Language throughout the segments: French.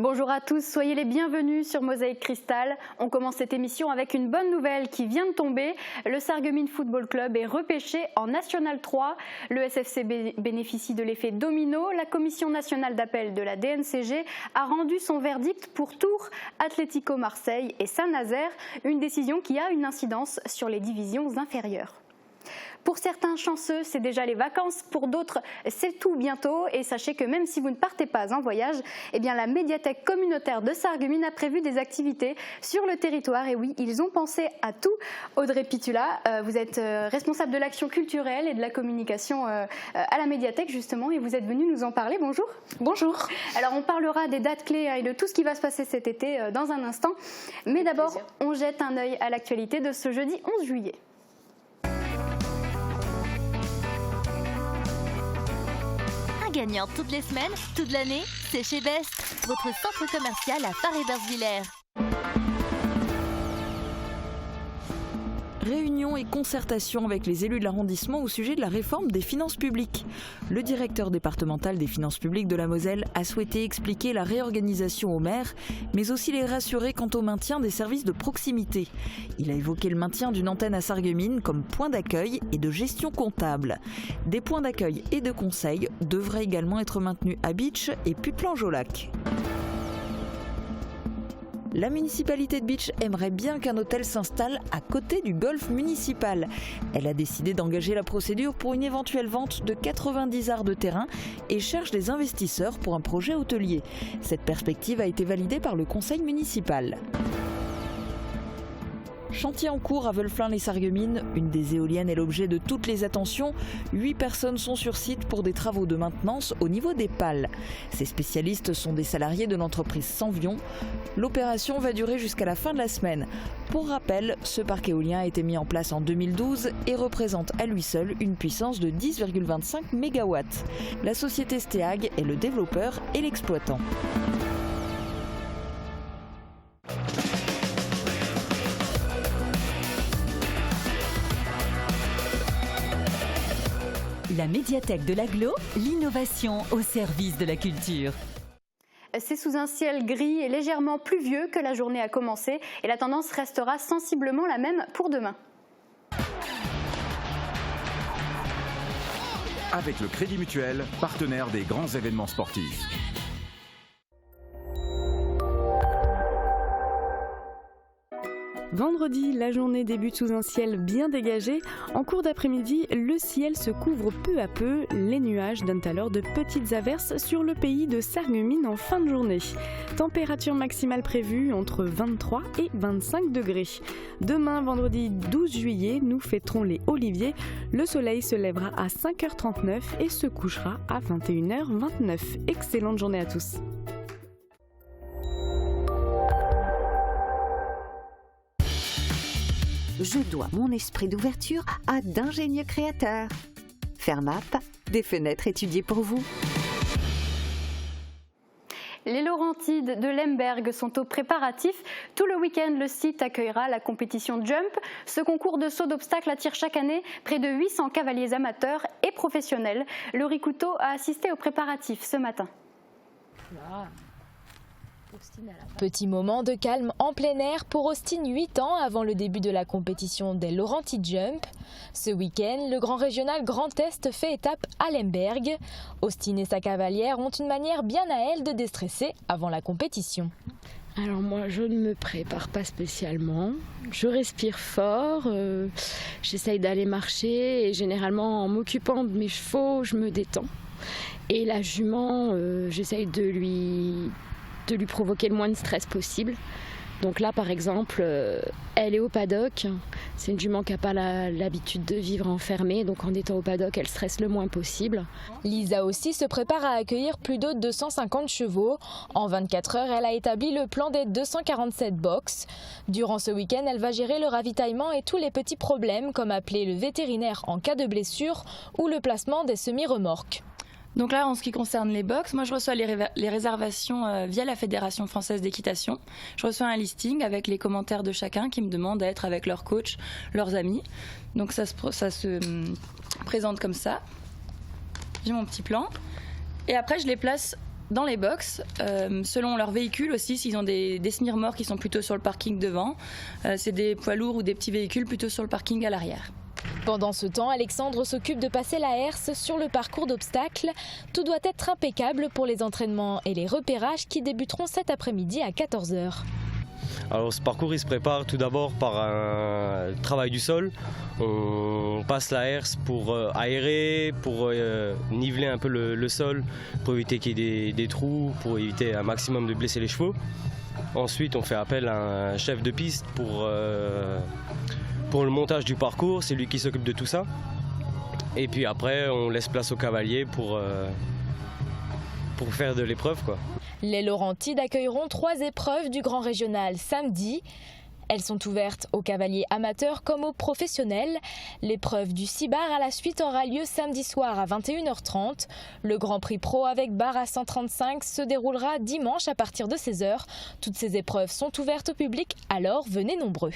Bonjour à tous, soyez les bienvenus sur Mosaïque Cristal. On commence cette émission avec une bonne nouvelle qui vient de tomber. Le Sarreguemines Football Club est repêché en National 3. Le SFC bénéficie de l'effet domino. La Commission nationale d'appel de la DNCG a rendu son verdict pour Tours, Atlético Marseille et Saint-Nazaire. Une décision qui a une incidence sur les divisions inférieures. Pour certains chanceux, c'est déjà les vacances. Pour d'autres, c'est tout bientôt. Et sachez que même si vous ne partez pas en voyage, eh bien la médiathèque communautaire de Sarreguemines a prévu des activités sur le territoire. Et oui, ils ont pensé à tout. Audrey Pitula, vous êtes responsable de l'action culturelle et de la communication à la médiathèque justement. Et vous êtes venue nous en parler. Bonjour. Bonjour. Alors on parlera des dates clés et de tout ce qui va se passer cet été dans un instant. Mais d'abord, on jette un œil à l'actualité de ce jeudi 11 juillet. Gagnant toutes les semaines, toute l'année, c'est chez Best, votre centre commercial à Paris-Bersvillers. Réunion et concertation avec les élus de l'arrondissement au sujet de la réforme des finances publiques. Le directeur départemental des finances publiques de la Moselle a souhaité expliquer la réorganisation aux maires, mais aussi les rassurer quant au maintien des services de proximité. Il a évoqué le maintien d'une antenne à Sarreguemines comme point d'accueil et de gestion comptable. Des points d'accueil et de conseil devraient également être maintenus à Bitche et Puttelange-au-Lac. La municipalité de Bitche aimerait bien qu'un hôtel s'installe à côté du golf municipal. Elle a décidé d'engager la procédure pour une éventuelle vente de 90 arts de terrain et cherche des investisseurs pour un projet hôtelier. Cette perspective a été validée par le conseil municipal. Chantier en cours à Veulflin-les-Sarreguemines, une des éoliennes est l'objet de toutes les attentions. 8 personnes sont sur site pour des travaux de maintenance au niveau des pales. Ces spécialistes sont des salariés de l'entreprise Sanvion. L'opération va durer jusqu'à la fin de la semaine. Pour rappel, ce parc éolien a été mis en place en 2012 et représente à lui seul une puissance de 10,25 MW. La société Steag est le développeur et l'exploitant. La médiathèque de l'Agglo, l'innovation au service de la culture. C'est sous un ciel gris et légèrement pluvieux que la journée a commencé et la tendance restera sensiblement la même pour demain. Avec le Crédit Mutuel, partenaire des grands événements sportifs. Vendredi, la journée débute sous un ciel bien dégagé. En cours d'après-midi, le ciel se couvre peu à peu. Les nuages donnent alors de petites averses sur le pays de Sarreguemines en fin de journée. Température maximale prévue entre 23 et 25 degrés. Demain, vendredi 12 juillet, nous fêterons les Oliviers. Le soleil se lèvera à 5h39 et se couchera à 21h29. Excellente journée à tous. Je dois mon esprit d'ouverture à d'ingénieux créateurs. Fermap, des fenêtres étudiées pour vous. Les Laurentides de Lemberg sont aux préparatifs. Tout le week-end, le site accueillera la compétition Jump. Ce concours de saut d'obstacles attire chaque année près de 800 cavaliers amateurs et professionnels. Laurie Couteau a assisté aux préparatifs ce matin. Petit moment de calme en plein air pour Austin, 8 ans avant le début de la compétition des Laurentides Jump. Ce week-end, le Grand Régional Grand Est fait étape à Lemberg. Austin et sa cavalière ont une manière bien à elle de déstresser avant la compétition. Alors moi, je ne me prépare pas spécialement. Je respire fort, j'essaye d'aller marcher et généralement en m'occupant de mes chevaux, je me détends. Et la jument, j'essaye de lui provoquer le moins de stress possible. Donc là, par exemple, elle est au paddock. C'est une jument qui n'a pas l'habitude de vivre enfermée. Donc en étant au paddock, elle stresse le moins possible. Lisa aussi se prépare à accueillir plus de 250 chevaux. En 24 heures, elle a établi le plan des 247 box. Durant ce week-end, elle va gérer le ravitaillement et tous les petits problèmes comme appeler le vétérinaire en cas de blessure ou le placement des semi-remorques. Donc là, en ce qui concerne les box, moi je reçois les réservations via la Fédération française d'équitation. Je reçois un listing avec les commentaires de chacun qui me demandent à être avec leur coach, leurs amis. Donc ça se présente comme ça. J'ai mon petit plan. Et après, je les place Dans les box, selon leur véhicule aussi, s'ils ont des smirmors qui sont plutôt sur le parking devant, c'est des poids lourds ou des petits véhicules plutôt sur le parking à l'arrière. Pendant ce temps, Alexandre s'occupe de passer la herse sur le parcours d'obstacles. Tout doit être impeccable pour les entraînements et les repérages qui débuteront cet après-midi à 14h. Alors ce parcours il se prépare tout d'abord par un travail du sol. On passe la herse pour aérer, pour niveler un peu le sol, pour éviter qu'il y ait des trous, pour éviter un maximum de blesser les chevaux. Ensuite on fait appel à un chef de piste pour le montage du parcours, c'est lui qui s'occupe de tout ça. Et puis après on laisse place aux cavaliers pour faire de l'épreuve, quoi. Les Laurentides accueilleront 3 épreuves du Grand Régional samedi. Elles sont ouvertes aux cavaliers amateurs comme aux professionnels. L'épreuve du 6 bar à la suite aura lieu samedi soir à 21h30. Le Grand Prix Pro avec bar à 135 se déroulera dimanche à partir de 16h. Toutes ces épreuves sont ouvertes au public, alors venez nombreux.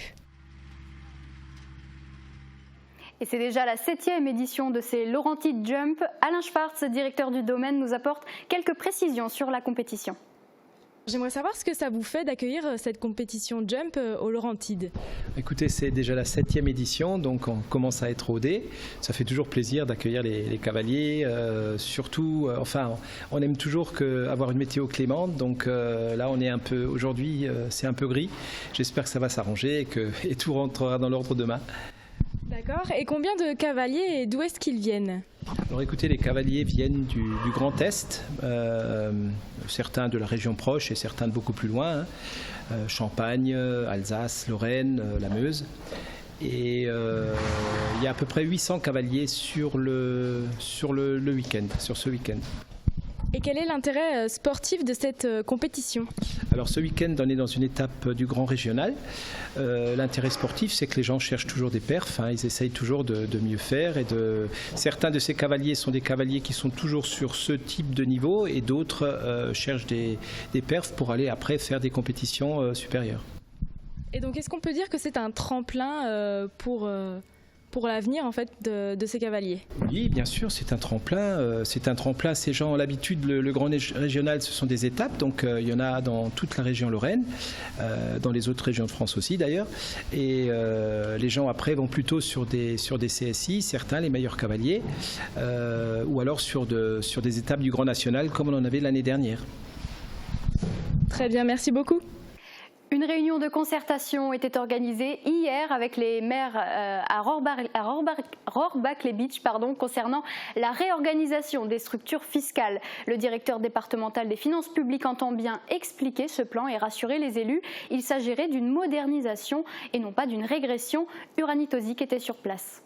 Et c'est déjà la 7e édition de ces Laurentides Jump. Alain Schwartz, directeur du domaine, nous apporte quelques précisions sur la compétition. J'aimerais savoir ce que ça vous fait d'accueillir cette compétition Jump aux Laurentides. Écoutez, c'est déjà la 7e édition, donc on commence à être rodé. Ça fait toujours plaisir d'accueillir les cavaliers. Surtout, on aime toujours avoir une météo clémente. Donc là, on est un peu, aujourd'hui, c'est un peu gris. J'espère que ça va s'arranger et tout rentrera dans l'ordre demain. D'accord. Et combien de cavaliers et d'où est-ce qu'ils viennent ? Alors écoutez, les cavaliers viennent du Grand Est, certains de la région proche et certains de beaucoup plus loin, Champagne, Alsace, Lorraine, la Meuse. Et il y a à peu près 800 cavaliers sur le week-end, sur ce week-end. Et quel est l'intérêt sportif de cette compétition ? Alors ce week-end, on est dans une étape du Grand Régional. L'intérêt sportif, c'est que les gens cherchent toujours des perfs, ils essayent toujours de mieux faire. Certains de ces cavaliers sont des cavaliers qui sont toujours sur ce type de niveau et d'autres cherchent des perfs pour aller après faire des compétitions supérieures. Et donc est-ce qu'on peut dire que c'est un tremplin pour l'avenir en fait de ces cavaliers? Oui, bien sûr, c'est un tremplin. Ces gens ont l'habitude, le Grand Régional, ce sont des étapes. Donc il y en a dans toute la région Lorraine, dans les autres régions de France aussi d'ailleurs. Et les gens après vont plutôt sur des CSI, certains les meilleurs cavaliers, ou alors sur des étapes du Grand National comme on en avait l'année dernière. Très bien, merci beaucoup. Une réunion de concertation était organisée hier avec les maires à Rohrbach-les-Bitches concernant la réorganisation des structures fiscales. Le directeur départemental des finances publiques entend bien expliquer ce plan et rassurer les élus. Il s'agirait d'une modernisation et non pas d'une régression. Uranie Tozic était sur place.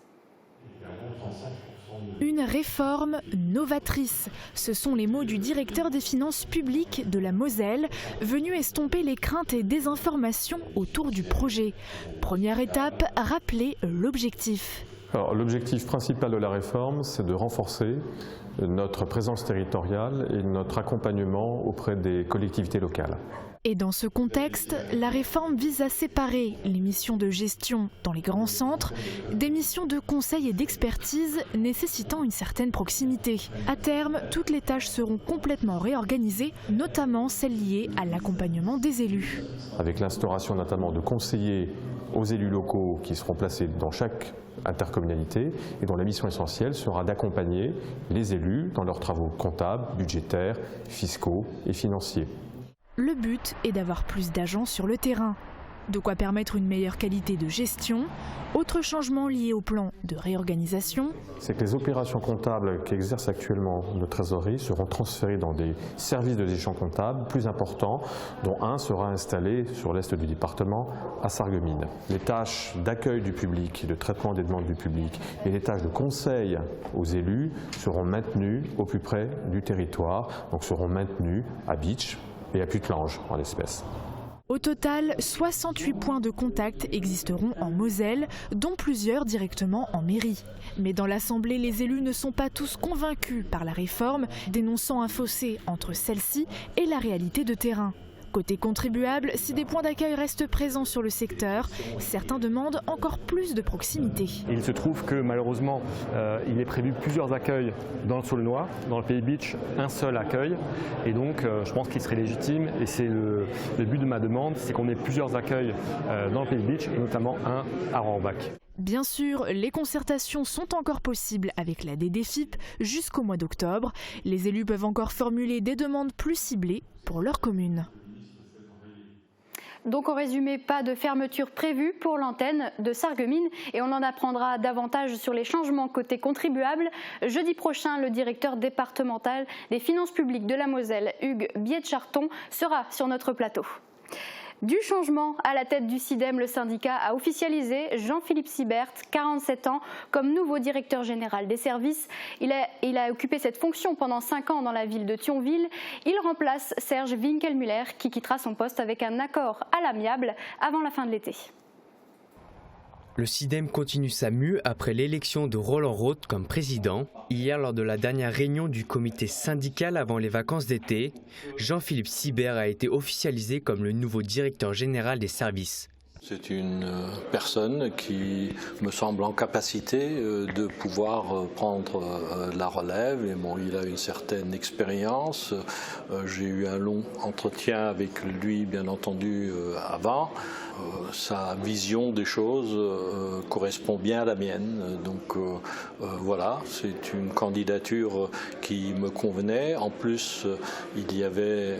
Une réforme novatrice. Ce sont les mots du directeur des finances publiques de la Moselle, venu estomper les craintes et désinformations autour du projet. Première étape, rappeler l'objectif. Alors, l'objectif principal de la réforme, c'est de renforcer notre présence territoriale et notre accompagnement auprès des collectivités locales. Et dans ce contexte, la réforme vise à séparer les missions de gestion dans les grands centres des missions de conseil et d'expertise nécessitant une certaine proximité. À terme, toutes les tâches seront complètement réorganisées, notamment celles liées à l'accompagnement des élus. Avec l'instauration notamment de conseillers aux élus locaux qui seront placés dans chaque intercommunalité et dont la mission essentielle sera d'accompagner les élus dans leurs travaux comptables, budgétaires, fiscaux et financiers. Le but est d'avoir plus d'agents sur le terrain. De quoi permettre une meilleure qualité de gestion. Autre changement lié au plan de réorganisation. C'est que les opérations comptables qu'exerce actuellement nos trésoreries seront transférées dans des services de gestion comptable plus importants, dont un sera installé sur l'est du département à Sarreguemines. Les tâches d'accueil du public, de traitement des demandes du public et les tâches de conseil aux élus seront maintenues au plus près du territoire, donc seront maintenues à Bitche et à Putelange en l'espèce. Au total, 68 points de contact existeront en Moselle, dont plusieurs directement en mairie. Mais dans l'Assemblée, les élus ne sont pas tous convaincus par la réforme, dénonçant un fossé entre celle-ci et la réalité de terrain. Côté contribuable, si des points d'accueil restent présents sur le secteur, certains demandent encore plus de proximité. Il se trouve que malheureusement, il est prévu plusieurs accueils dans le Saulnois, dans le Pays Beach, un seul accueil. Et donc, je pense qu'il serait légitime, et c'est le but de ma demande, c'est qu'on ait plusieurs accueils dans le Pays Beach, et notamment un à Rohrbach. Bien sûr, les concertations sont encore possibles avec la DDFIP jusqu'au mois d'octobre. Les élus peuvent encore formuler des demandes plus ciblées pour leur commune. Donc en résumé, pas de fermeture prévue pour l'antenne de Sarreguemines et on en apprendra davantage sur les changements côté contribuable. Jeudi prochain, le directeur départemental des finances publiques de la Moselle, Hugues Bietcharton, sera sur notre plateau. Du changement à la tête du SIDEM, le syndicat a officialisé Jean-Philippe Sibert, 47 ans, comme nouveau directeur général des services. Il a occupé cette fonction pendant 5 ans dans la ville de Thionville. Il remplace Serge Winkelmüller qui quittera son poste avec un accord à l'amiable avant la fin de l'été. Le SIDEM continue sa mue après l'élection de Roland Roth comme président. Hier, lors de la dernière réunion du comité syndical avant les vacances d'été, Jean-Philippe Sibert a été officialisé comme le nouveau directeur général des services. C'est une personne qui me semble en capacité de pouvoir prendre la relève. Et bon, il a une certaine expérience. J'ai eu un long entretien avec lui, bien entendu, avant. Sa vision des choses correspond bien à la mienne. Donc voilà, c'est une candidature qui me convenait. En plus, il y avait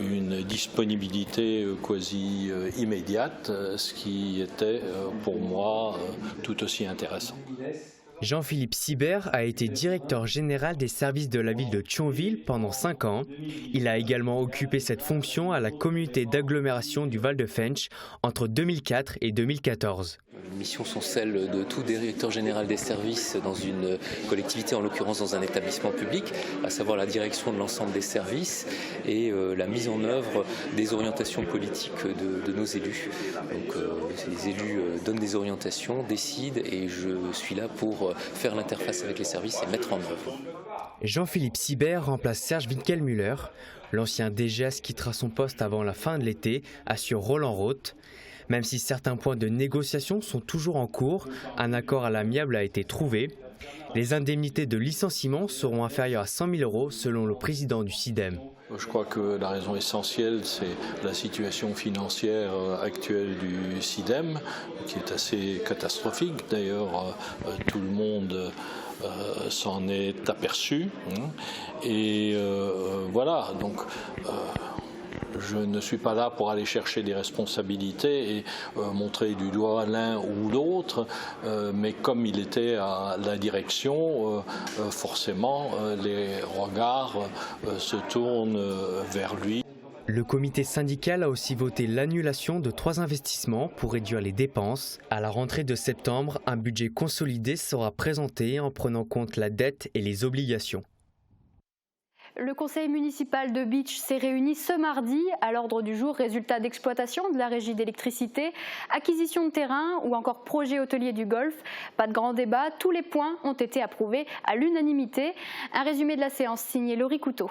une disponibilité quasi immédiate, ce qui était pour moi tout aussi intéressant. Jean-Philippe Sibert a été directeur général des services de la ville de Thionville pendant 5 ans. Il a également occupé cette fonction à la communauté d'agglomération du Val-de-Fensch entre 2004 et 2014. Les missions sont celles de tout directeur général des services dans une collectivité, en l'occurrence dans un établissement public, à savoir la direction de l'ensemble des services et la mise en œuvre des orientations politiques de nos élus. Donc les élus donnent des orientations, décident et je suis là pour faire l'interface avec les services et mettre en œuvre. Jean-Philippe Sibert remplace Serge Winkelmüller. L'ancien DGS quittera son poste avant la fin de l'été, assure Roland Roth. Même si certains points de négociation sont toujours en cours, un accord à l'amiable a été trouvé. Les indemnités de licenciement seront inférieures à 100 000 € selon le président du SIDEM. Je crois que la raison essentielle, c'est la situation financière actuelle du SIDEM, qui est assez catastrophique. D'ailleurs, tout le monde s'en est aperçu. Et voilà, donc je ne suis pas là pour aller chercher des responsabilités et montrer du doigt l'un ou l'autre, mais comme il était à la direction, forcément les regards se tournent vers lui. Le comité syndical a aussi voté l'annulation de 3 investissements pour réduire les dépenses. À la rentrée de septembre, un budget consolidé sera présenté en prenant en compte la dette et les obligations. Le conseil municipal de Bitche s'est réuni ce mardi. À l'ordre du jour, résultats d'exploitation de la régie d'électricité, acquisition de terrain ou encore projet hôtelier du Golfe. Pas de grand débat, tous les points ont été approuvés à l'unanimité. Un résumé de la séance signé Laurie Couteau.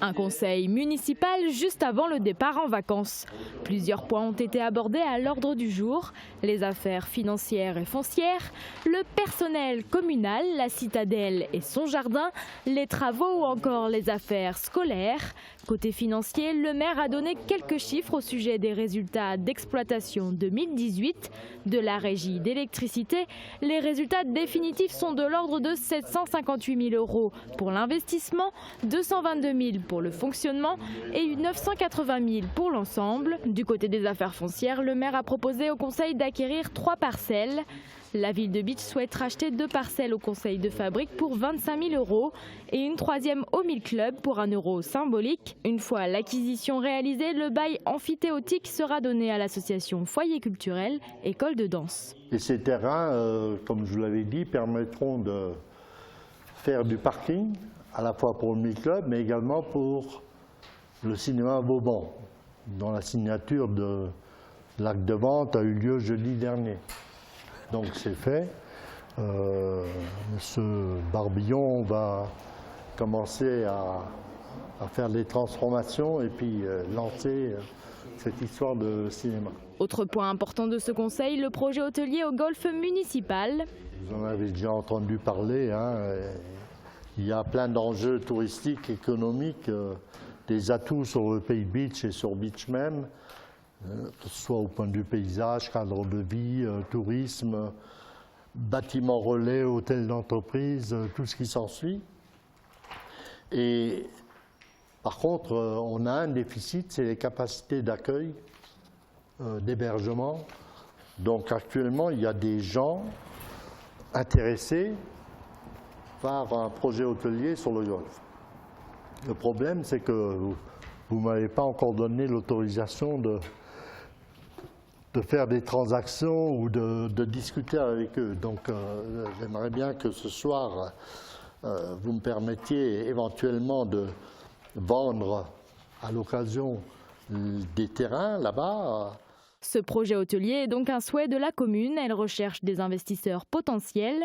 Un conseil municipal juste avant le départ en vacances. Plusieurs points ont été abordés à l'ordre du jour. Les affaires financières et foncières, le personnel communal, la citadelle et son jardin, les travaux ou encore les affaires scolaires. Côté financier, le maire a donné quelques chiffres au sujet des résultats d'exploitation 2018 de la régie d'électricité. Les résultats définitifs sont de l'ordre de 758 000 € pour l'investissement, 222 000 pour le fonctionnement et 980 000 pour l'ensemble. Du côté des affaires foncières, le maire a proposé au conseil d'acquérir 3 parcelles. La ville de Bitche souhaite racheter 2 parcelles au conseil de fabrique pour 25 000 € et une 3e au Mill Club pour 1 € symbolique. Une fois l'acquisition réalisée, le bail amphithéotique sera donné à l'association Foyer Culturel, École de danse. Et ces terrains, comme je vous l'avais dit, permettront de faire du parking, à la fois pour le Mill Club, mais également pour le cinéma Vauban, dont la signature de l'acte de vente a eu lieu jeudi dernier. Donc c'est fait. M. Barbillon va commencer à faire des transformations et puis lancer cette histoire de cinéma. Autre point important de ce conseil, le projet hôtelier au golf municipal. Vous en avez déjà entendu parler, hein. Il y a plein d'enjeux touristiques, économiques, des atouts sur le pays beach et sur beach même, que ce soit au point de vue paysage, cadre de vie, tourisme, bâtiments relais, hôtels d'entreprise, tout ce qui s'ensuit. Et par contre, on a un déficit, c'est les capacités d'accueil, d'hébergement. Donc actuellement, il y a des gens intéressés par un projet hôtelier sur le golfe. Le problème, c'est que vous ne m'avez pas encore donné l'autorisation de faire des transactions ou de discuter avec eux. Donc j'aimerais bien que ce soir, vous me permettiez éventuellement de vendre à l'occasion des terrains là-bas. Ce projet hôtelier est donc un souhait de la commune. Elle recherche des investisseurs potentiels.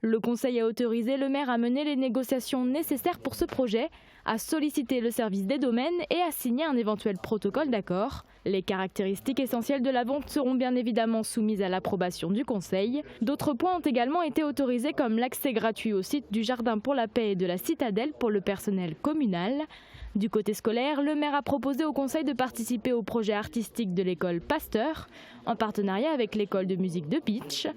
Le conseil a autorisé le maire à mener les négociations nécessaires pour ce projet, à solliciter le service des domaines et à signer un éventuel protocole d'accord. Les caractéristiques essentielles de la vente seront bien évidemment soumises à l'approbation du conseil. D'autres points ont également été autorisés comme l'accès gratuit au site du Jardin pour la Paix et de la Citadelle pour le personnel communal. Du côté scolaire, le maire a proposé au conseil de participer au projet artistique de l'école Pasteur, en partenariat avec l'école de musique de Beach.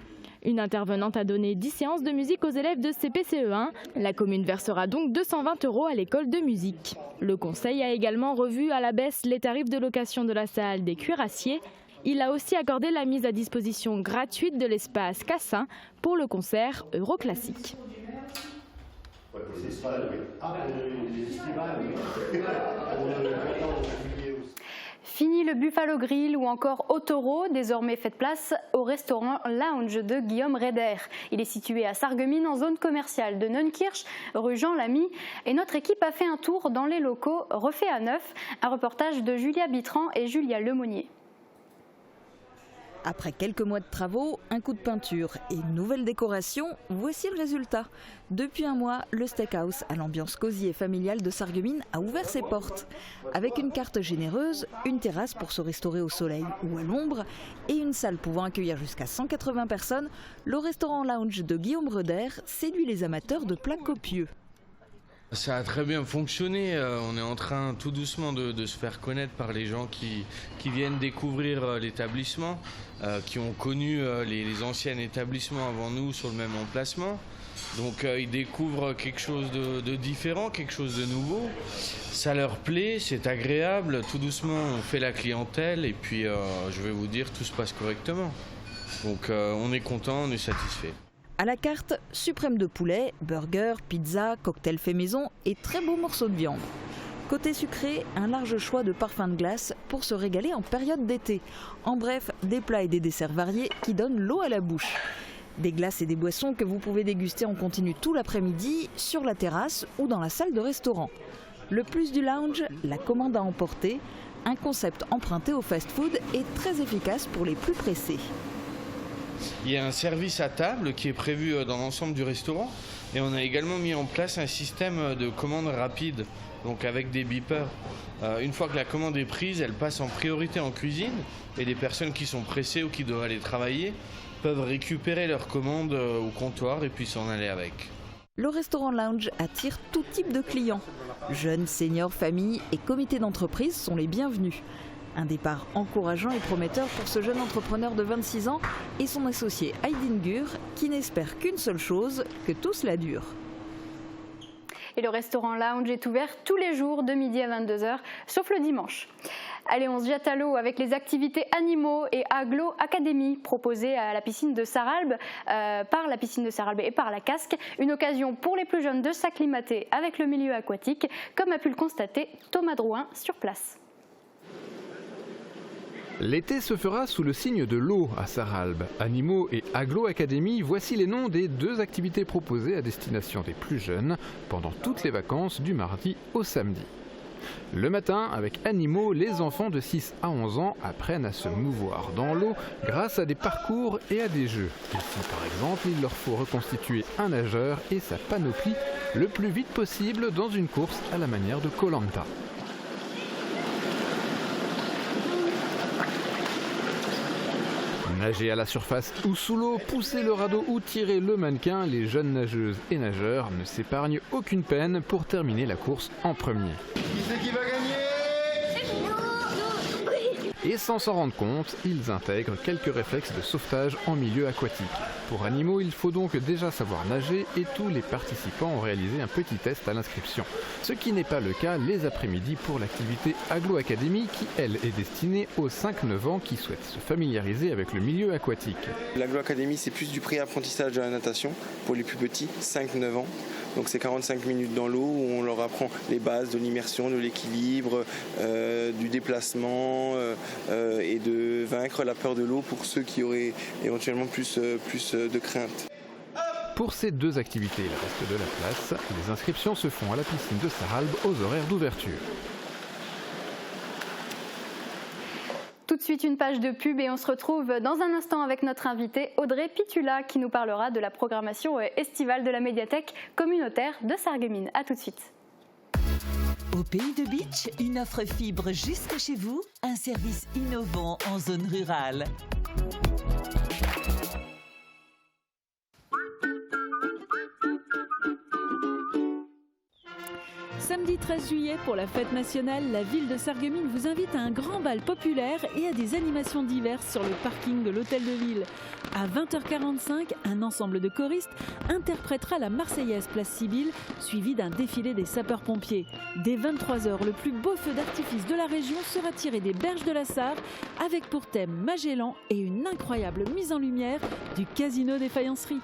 Une intervenante a donné 10 séances de musique aux élèves de CP-CE1. La commune versera donc 220 € à l'école de musique. Le conseil a également revu à la baisse les tarifs de location de la salle des Cuirassiers. Il a aussi accordé la mise à disposition gratuite de l'espace Cassin pour le concert Euroclassique. Fini le Buffalo Grill ou encore au taureau, désormais faites place au restaurant Lounge de Guillaume Reder. Il est situé à Sarreguemines en zone commerciale de Neunkirch, rue Jean Lamy. Et notre équipe a fait un tour dans les locaux refaits à neuf. Un reportage de Julia Bitran et Julia Lemonnier. Après quelques mois de travaux, un coup de peinture et une nouvelle décoration, voici le résultat. Depuis un mois, le steakhouse à l'ambiance cosy et familiale de Sarreguemines a ouvert ses portes. Avec une carte généreuse, une terrasse pour se restaurer au soleil ou à l'ombre et une salle pouvant accueillir jusqu'à 180 personnes, le restaurant Lounge de Guillaume Reder séduit les amateurs de plats copieux. Ça a très bien fonctionné, on est en train tout doucement de se faire connaître par les gens qui viennent découvrir l'établissement, qui ont connu les anciens établissements avant nous sur le même emplacement. Donc ils découvrent quelque chose de différent, quelque chose de nouveau. Ça leur plaît, c'est agréable, tout doucement on fait la clientèle et puis je vais vous dire, tout se passe correctement. Donc on est content, on est satisfait. À la carte, suprême de poulet, burger, pizza, cocktail fait maison et très beaux morceaux de viande. Côté sucré, un large choix de parfums de glace pour se régaler en période d'été. En bref, des plats et des desserts variés qui donnent l'eau à la bouche. Des glaces et des boissons que vous pouvez déguster en continu tout l'après-midi, sur la terrasse ou dans la salle de restaurant. Le plus du lounge, la commande à emporter, un concept emprunté au fast-food et très efficace pour les plus pressés. Il y a un service à table qui est prévu dans l'ensemble du restaurant et on a également mis en place un système de commande rapide, donc avec des beepers. Une fois que la commande est prise, elle passe en priorité en cuisine et les personnes qui sont pressées ou qui doivent aller travailler peuvent récupérer leur commande au comptoir et puis s'en aller avec. Le restaurant Lounge attire tout type de clients. Jeunes, seniors, familles et comités d'entreprise sont les bienvenus. Un départ encourageant et prometteur pour ce jeune entrepreneur de 26 ans et son associé Aydin Gur, qui n'espère qu'une seule chose, que tout cela dure. Et le restaurant Lounge est ouvert tous les jours de midi à 22h, sauf le dimanche. Allez, on se jette à l'eau avec les activités animaux et Aglo Academy proposées à la piscine de Sarralbe, par la piscine de Sarralbe et par la Casque. Une occasion pour les plus jeunes de s'acclimater avec le milieu aquatique, comme a pu le constater Thomas Drouin sur place. L'été se fera sous le signe de l'eau à Sarralbe. Animaux et Aglo Academy, voici les noms des 2 activités proposées à destination des plus jeunes pendant toutes les vacances du mardi au samedi. Le matin, avec Animaux, les enfants de 6 à 11 ans apprennent à se mouvoir dans l'eau grâce à des parcours et à des jeux. Ici, par exemple, il leur faut reconstituer un nageur et sa panoplie le plus vite possible dans une course à la manière de Koh-Lanta. Nager à la surface ou sous l'eau, pousser le radeau ou tirer le mannequin, les jeunes nageuses et nageurs ne s'épargnent aucune peine pour terminer la course en premier. Qui c'est qui va gagner? Et sans s'en rendre compte, ils intègrent quelques réflexes de sauvetage en milieu aquatique. Pour Animaux, il faut donc déjà savoir nager et tous les participants ont réalisé un petit test à l'inscription. Ce qui n'est pas le cas les après-midi pour l'activité Aglo Academy qui, elle, est destinée aux 5-9 ans qui souhaitent se familiariser avec le milieu aquatique. L'Aglo Academy, c'est plus du pré-apprentissage de la natation pour les plus petits, 5-9 ans. Donc c'est 45 minutes dans l'eau où on leur apprend les bases de l'immersion, de l'équilibre, du déplacement et de vaincre la peur de l'eau pour ceux qui auraient éventuellement plus de crainte. Pour ces deux activités et le reste de la place, les inscriptions se font à la piscine de Sarralbe aux horaires d'ouverture. Tout de suite une page de pub et on se retrouve dans un instant avec notre invitée Audrey Pitula qui nous parlera de la programmation estivale de la médiathèque communautaire de Sarreguemines. A tout de suite. Au Pays de Beach, une offre fibre jusque chez vous, un service innovant en zone rurale. Samedi 13 juillet, pour la fête nationale, la ville de Sarreguemines vous invite à un grand bal populaire et à des animations diverses sur le parking de l'hôtel de ville. À 20h45, un ensemble de choristes interprétera la Marseillaise place Sibylle, suivi d'un défilé des sapeurs-pompiers. Dès 23h, le plus beau feu d'artifice de la région sera tiré des berges de la Sarre, avec pour thème Magellan et une incroyable mise en lumière du casino des faïenceries.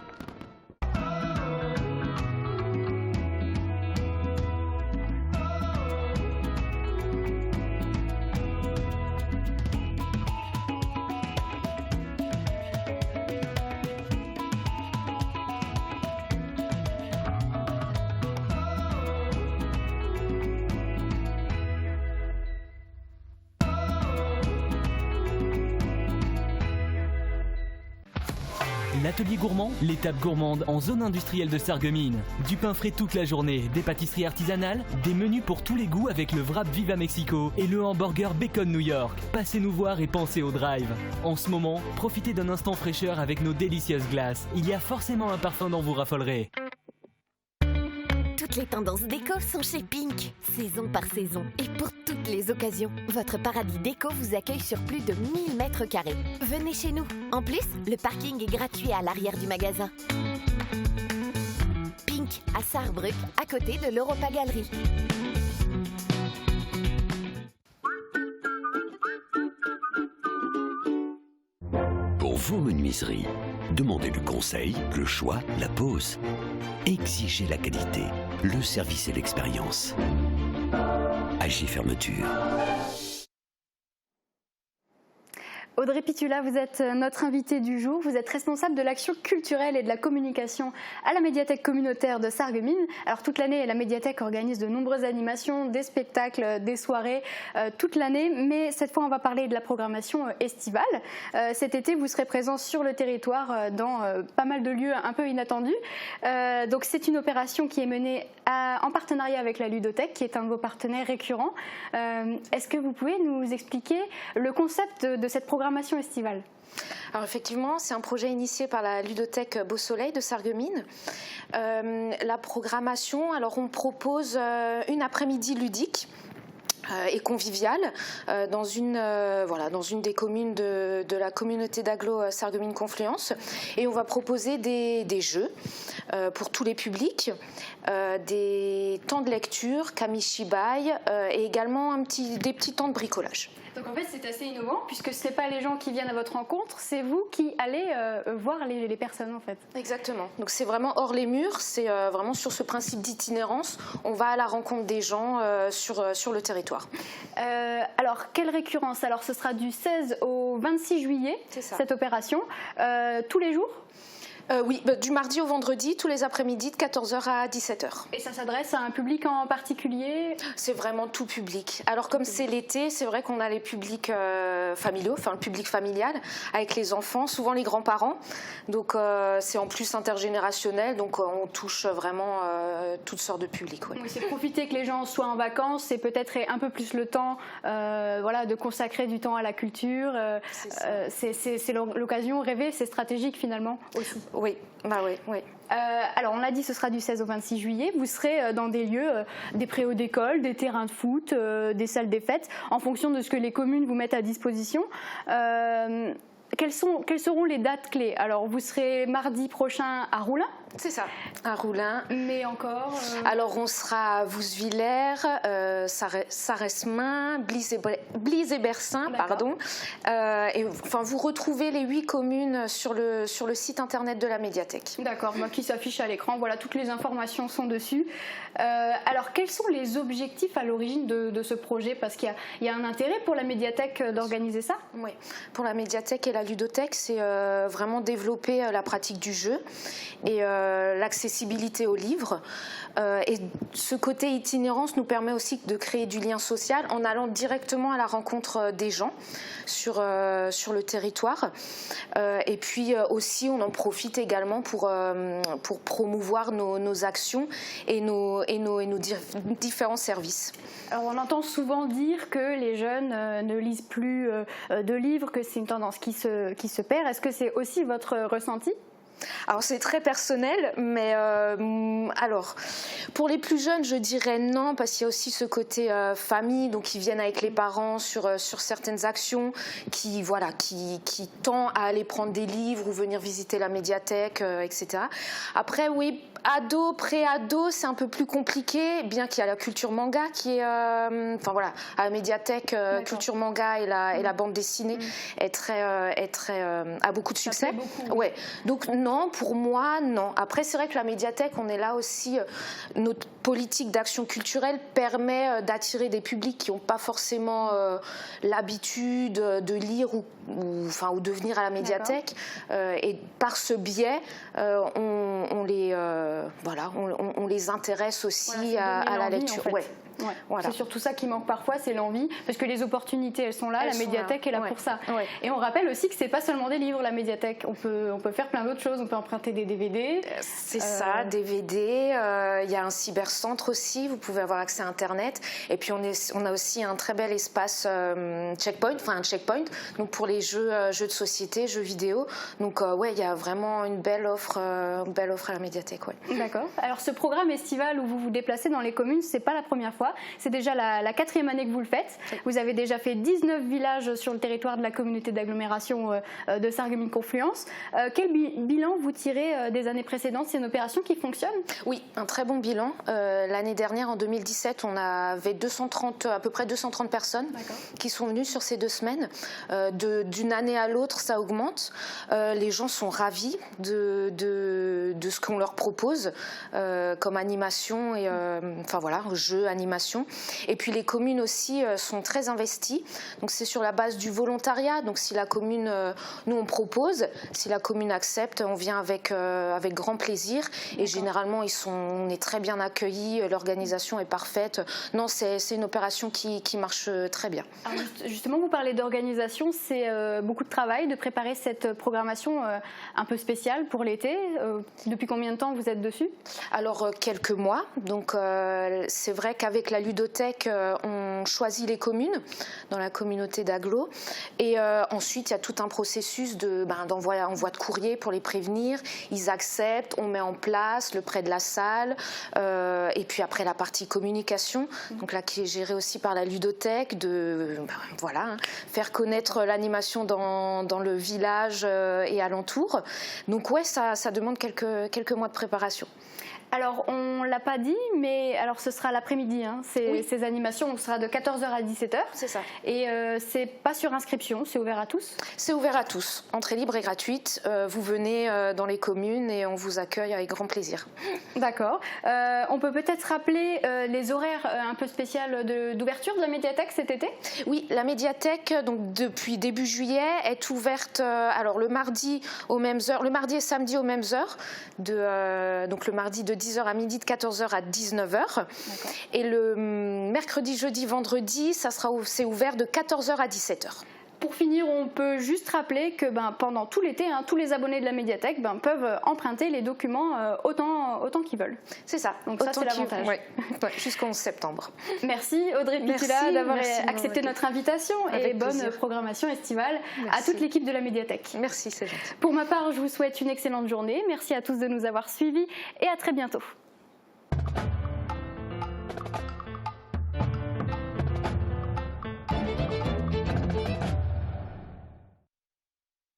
L'atelier gourmand, l'étape gourmande en zone industrielle de Sarreguemines. Du pain frais toute la journée, des pâtisseries artisanales, des menus pour tous les goûts avec le wrap Viva Mexico et le hamburger Bacon New York. Passez nous voir et pensez au drive. En ce moment, profitez d'un instant fraîcheur avec nos délicieuses glaces. Il y a forcément un parfum dont vous raffolerez. Toutes les tendances déco sont chez Pink, saison par saison. Et pour toutes les occasions, votre paradis déco vous accueille sur plus de 1000 mètres carrés. Venez chez nous. En plus, le parking est gratuit à l'arrière du magasin. Pink, à Sarrebruck, à côté de l'Europa Galerie. Pour vos menuiseries, demandez le conseil, le choix, la pose. Exigez la qualité, le service et l'expérience. AG Fermeture. Audrey Pitula, vous êtes notre invitée du jour. Vous êtes responsable de l'action culturelle et de la communication à la médiathèque communautaire de Sarreguemines. Alors toute l'année, la médiathèque organise de nombreuses animations, des spectacles, des soirées toute l'année. Mais cette fois, on va parler de la programmation estivale. Cet été, vous serez présent sur le territoire dans pas mal de lieux un peu inattendus. Donc c'est une opération qui est menée en partenariat avec la Ludothèque, qui est un de vos partenaires récurrents. Est-ce que vous pouvez nous expliquer le concept de cette programmation estivale? Alors effectivement, c'est un projet initié par la Ludothèque Beau Soleil de Sarreguemines. La programmation, alors on propose une après-midi ludique et conviviale dans une des communes de la communauté d'Aglo Sarreguemines Confluence, et on va proposer des jeux pour tous les publics, des temps de lecture, kamishibai et également des petits temps de bricolage. Donc en fait c'est assez innovant puisque ce n'est pas les gens qui viennent à votre rencontre, c'est vous qui allez voir les personnes en fait. Exactement, donc c'est vraiment hors les murs, c'est vraiment sur ce principe d'itinérance, on va à la rencontre des gens sur le territoire. Alors quelle récurrence? Alors ce sera du 16 au 26 juillet cette opération, tous les jours? Oui, du mardi au vendredi, tous les après-midi de 14h à 17h. Et ça s'adresse à un public en particulier? C'est vraiment tout public. Alors comme c'est l'été, c'est vrai qu'on a les publics familiaux, enfin le public familial, avec les enfants, souvent les grands-parents. Donc c'est en plus intergénérationnel, donc on touche vraiment toutes sortes de publics. Ouais. Oui, c'est profiter que les gens soient en vacances, c'est peut-être un peu plus le temps voilà, de consacrer du temps à la culture. C'est l'occasion rêvée, c'est stratégique finalement aussi. Oui, bah oui, oui. Alors on l'a dit, ce sera du 16 au 26 juillet. Vous serez dans des lieux, des préaux d'école, des terrains de foot, des salles des fêtes, en fonction de ce que les communes vous mettent à disposition. Quelles seront les dates clés? Alors vous serez mardi prochain à Roulin? C'est ça, à Roulin. Mais encore Alors on sera à Vousvillers, Saresmin, Blise et Bersin, pardon. Et enfin vous retrouvez les 8 communes sur le site internet de la médiathèque. D'accord, qui s'affiche à l'écran. Voilà, toutes les informations sont dessus. Alors quels sont les objectifs à l'origine de ce projet? Parce qu'il y a un intérêt pour la médiathèque d'organiser ça? Oui, pour la médiathèque et la ludothèque, c'est vraiment développer la pratique du jeu et l'accessibilité aux livres. Et ce côté itinérance nous permet aussi de créer du lien social en allant directement à la rencontre des gens sur le territoire. Et puis aussi, on en profite également pour promouvoir nos actions et nos différents services. Alors on entend souvent dire que les jeunes ne lisent plus de livres, que c'est une tendance qui se perd. Est-ce que c'est aussi votre ressenti ? Alors c'est très personnel, mais alors pour les plus jeunes, je dirais non, parce qu'il y a aussi ce côté famille, donc ils viennent avec les parents sur certaines actions, qui tend à aller prendre des livres ou venir visiter la médiathèque, etc. Après oui, ado, pré-ado, c'est un peu plus compliqué, bien qu'il y a la culture manga qui est, à la médiathèque, culture manga et la bande dessinée a beaucoup de succès. Beaucoup. Ouais, donc non, pour moi, non. Après, c'est vrai que la médiathèque, on est là aussi, notre politique d'action culturelle permet d'attirer des publics qui n'ont pas forcément l'habitude de lire ou de venir à la médiathèque. Et par ce biais, on les intéresse aussi à la lecture. En fait. Ouais. Voilà. C'est surtout ça qui manque parfois, c'est l'envie, parce que les opportunités elles sont là, la médiathèque est là pour ça. Ouais. Et on rappelle aussi que c'est pas seulement des livres, la médiathèque, on peut faire plein d'autres choses, on peut emprunter des DVD. C'est ça, DVD, il y a un cybercentre aussi, vous pouvez avoir accès à Internet, et puis on a aussi un très bel espace checkpoint, donc pour les jeux de société, jeux vidéo. Donc il y a vraiment une belle offre à la médiathèque. Ouais. D'accord. Alors ce programme estival où vous vous déplacez dans les communes, c'est pas la première fois. C'est déjà la 4e année que vous le faites. Vous avez déjà fait 19 villages sur le territoire de la communauté d'agglomération de Sarreguemines-Confluence. Quel bilan vous tirez des années précédentes? C'est une opération qui fonctionne? Oui, un très bon bilan. L'année dernière, en 2017, on avait à peu près 230 personnes qui sont venues sur ces 2 semaines. D'une année à l'autre, ça augmente. Les gens sont ravis de ce qu'on leur propose comme animation et jeux, animation. Et puis les communes aussi sont très investies. Donc c'est sur la base du volontariat. Donc si la commune, nous on propose, si la commune accepte, on vient avec grand plaisir. Et généralement on est très bien accueillis, l'organisation est parfaite. Non, c'est une opération qui marche très bien. Alors justement, vous parlez d'organisation, c'est beaucoup de travail de préparer cette programmation un peu spéciale pour l'été. Depuis combien de temps vous êtes dessus? Alors quelques mois. Donc c'est vrai qu'avec la ludothèque, on choisit les communes dans la communauté d'agglo et ensuite il y a tout un processus d'envoi de courrier pour les prévenir. Ils acceptent, on met en place le prêt de la salle et puis après la partie communication, donc là qui est gérée aussi par la ludothèque, faire connaître l'animation dans le village et alentour. Donc ça demande quelques mois de préparation. Alors, on ne l'a pas dit, mais alors ce sera l'après-midi, hein, ces animations, donc ce sera de 14h à 17h. C'est ça. Et c'est pas sur inscription, c'est ouvert à tous? C'est ouvert à tous, entrée libre et gratuite. Vous venez dans les communes et on vous accueille avec grand plaisir. D'accord. On peut peut-être rappeler les horaires un peu spéciaux d'ouverture de la médiathèque cet été? Oui, la médiathèque, donc depuis début juillet, est ouverte alors le mardi aux mêmes heures, le mardi et samedi aux mêmes heures, donc le mardi de 10h à midi, de 14h à 19h. Et le mercredi, jeudi, vendredi, c'est ouvert de 14h à 17h. Pour finir, on peut juste rappeler que pendant tout l'été, tous les abonnés de la médiathèque peuvent emprunter les documents autant qu'ils veulent. C'est ça. Donc ça, c'est l'avantage. Ouais, jusqu'au 11 septembre. Merci Audrey Pitula d'avoir accepté notre invitation et bonne programmation estivale à toute l'équipe de la médiathèque. Merci, c'est gentil. Pour ma part, je vous souhaite une excellente journée. Merci à tous de nous avoir suivis et à très bientôt.